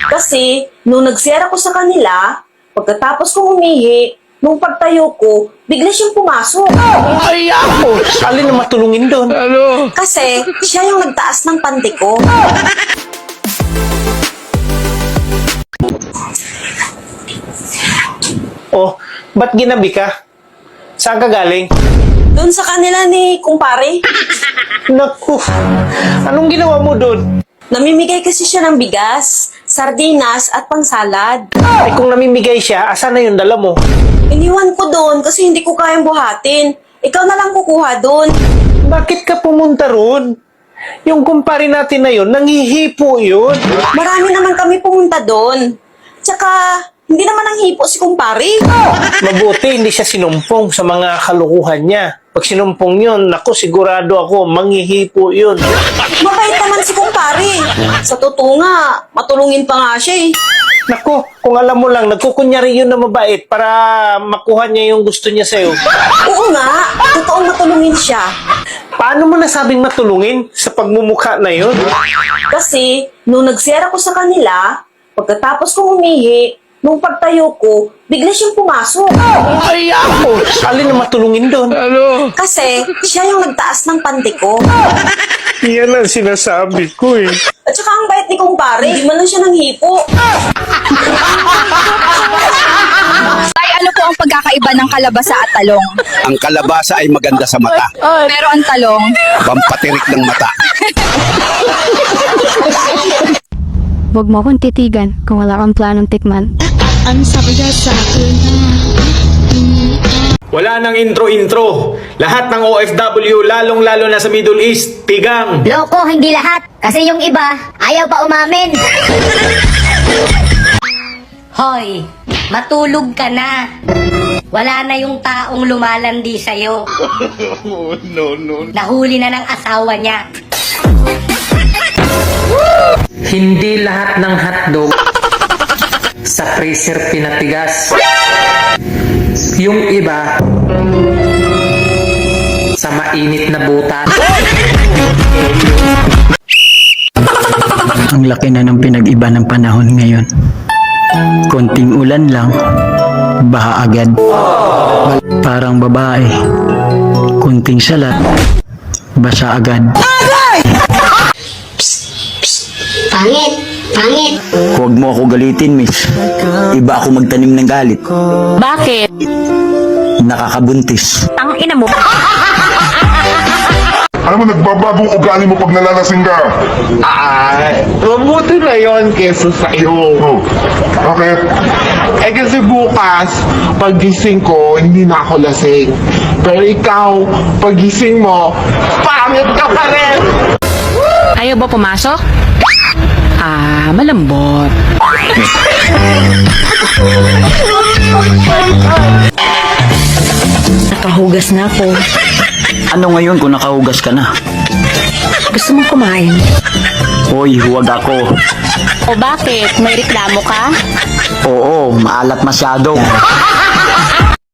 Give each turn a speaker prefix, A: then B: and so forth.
A: Kasi, nung nag-share ako sa kanila, pagkatapos kong umihi, nung pagtayo ko, bigla siyang pumasok.
B: Ay, ako! Alin na matulungin doon?
A: Kasi, siya yung nagtaas ng panty ko.
B: Oh, ba't ginabi ka? Saan ka galing?
A: Doon sa kanila ni kumpare,
B: Naku, anong ginawa mo doon?
A: namimigay kasi siya ng bigas, sardinas at pangsalad.
B: Ay, kung namimigay siya, asan na yung dala mo?
A: Iniwan ko doon kasi hindi ko kayang buhatin. Ikaw na lang kukuha doon.
B: Bakit ka pumunta roon? Yung kumpare natin na yun, nangihipo yun.
A: Marami naman kami pumunta doon. Tsaka, hindi naman ang hipo si kumpare.
B: Mabuti, hindi siya sinumpong sa mga kalukuhan niya. Pag sinumpong yun, naku, sigurado ako, manghihipo yun.
A: Mabait naman si kumpare. Sa totoo nga, matulungin pa nga siya eh.
B: Naku, kung alam mo lang, nagkukunyari yun na mabait para makuha niya yung gusto niya sa'yo.
A: Oo nga, totoong matulungin siya.
B: Paano mo nasabing matulungin sa pagmumukha na yun?
A: Kasi, nung nag-share ako sa kanila, pagkatapos kong umihi, nung pagtayo ko, bigla siyang pumasok.
B: Ay, ako! Alin na matulungin doon?
A: Kasi, siya yung nagtaas ng panty ko.
B: Yan ang sinasabi ko eh.
A: At saka ang bait ni kumpare, hindi man lang siya nang hipo.
C: Ay, ano po ang pagkakaiba ng kalabasa at talong?
D: Ang kalabasa ay maganda sa mata,
C: Pero ang talong,
D: pampatirik ng mata.
E: Huwag mo akong titigan kung wala kang planong tikman.
F: Wala nang intro-intro. Lahat ng OFW, lalong-lalo na sa Middle East, tigang.
G: Loko, hindi lahat. Kasi yung iba, ayaw pa umamin. Hoy, matulog ka na. Wala na yung taong lumalandi sa'yo. Nahuli na ng asawa niya.
H: Hindi lahat ng hotdog sa freezer pinatigas. Yung iba sa mainit na butas.
I: Ang laki na ng pinag-iba ng panahon ngayon. Konting ulan lang, baha agad. Parang babae, konting salat, basa agad.
G: Pangit, pangit.
I: Huwag mo ako galitin, miss. Iba ako magtanim ng galit.
C: bakit?
I: Nakakabuntis.
C: Ang ina mo.
J: Alam mo, nagbabagong ugali mo pag nalalasing ka.
K: Mabuti na yon kesa sa iyo.
J: Oh, bakit?
K: Eh kasi bukas, pagising ko, hindi na ako lasing. Pero ikaw, pagising mo, pangit ka pa rin!
C: Ayaw ba pumasok? Malambot.
A: Nakahugas na ako.
I: Ano ngayon kung nakahugas ka na?
A: Gusto mong kumain?
I: Hoy, huwag ako.
C: O bakit? May reklamo ka?
I: Oo, maalat masyado.